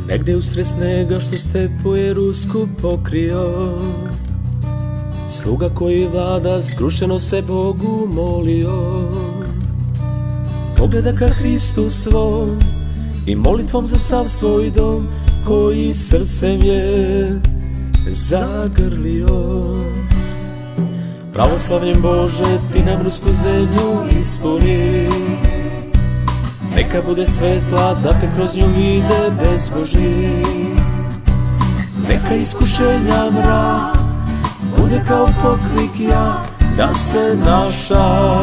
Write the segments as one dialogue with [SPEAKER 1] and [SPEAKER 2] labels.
[SPEAKER 1] Negde usred snega što stepu je rusku pokrio, sluga koji vlada zgrušeno se Bogu molio. Pogleda ka Hristu svom i molitvom za sav svoj dom, koji srcem je zagrlio. Pravoslavljem Bože, ti nam rusku zemlju ispuni, neka bude svetla da te kroz nju vide bezbožni. Neka iskušenja mrak bude kao pokrik jak, da se naša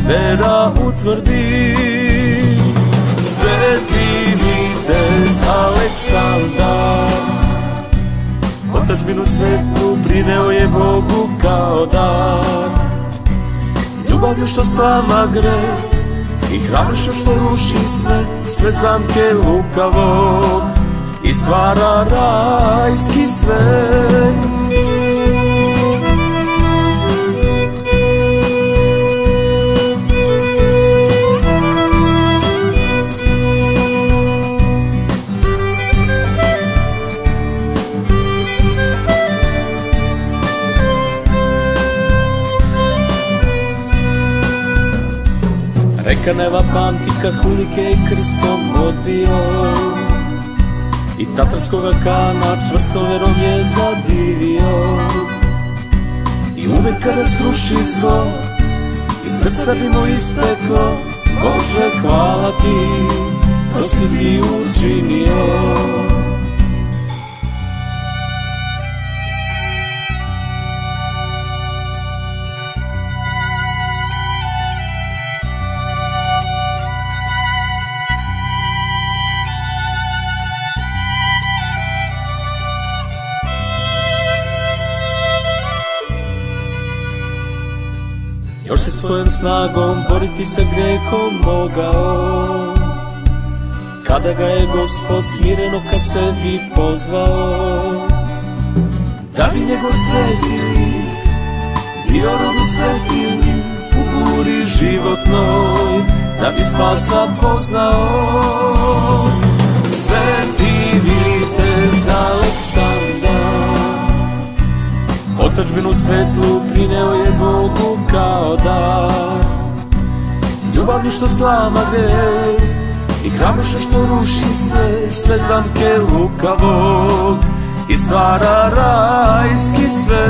[SPEAKER 1] vera utvrdi. Sveti vitez Aleksandar, otadžbinu svetu prineo je Bogu kao dar. Ljubavlju što slama greh i hrabrošću što ruši sve zamke lukavog i stvara rajski svet. Reka Neva pamti kad hulike krstom odbio i tatarskoga kana čvrstom verom je zadivio. I uvek kada sruši zlo iz srca bi mu isteklo, Bože hvala ti, to si ti učinio. Još se svojom snagom boriti sa grehom mogao, kada ga je Gospod smireno ka sebi pozvao. Da bi njegov sveti lik bio rodu svetili u buri životnoj, da bi spasa poznao. Sveti vitez Aleksandar, otadžbinu svetlu prineo je Bogu kao dar. Ljubavlju što slama greh i hrabrošću što ruši sve zamke lukavog i stvara rajski svet.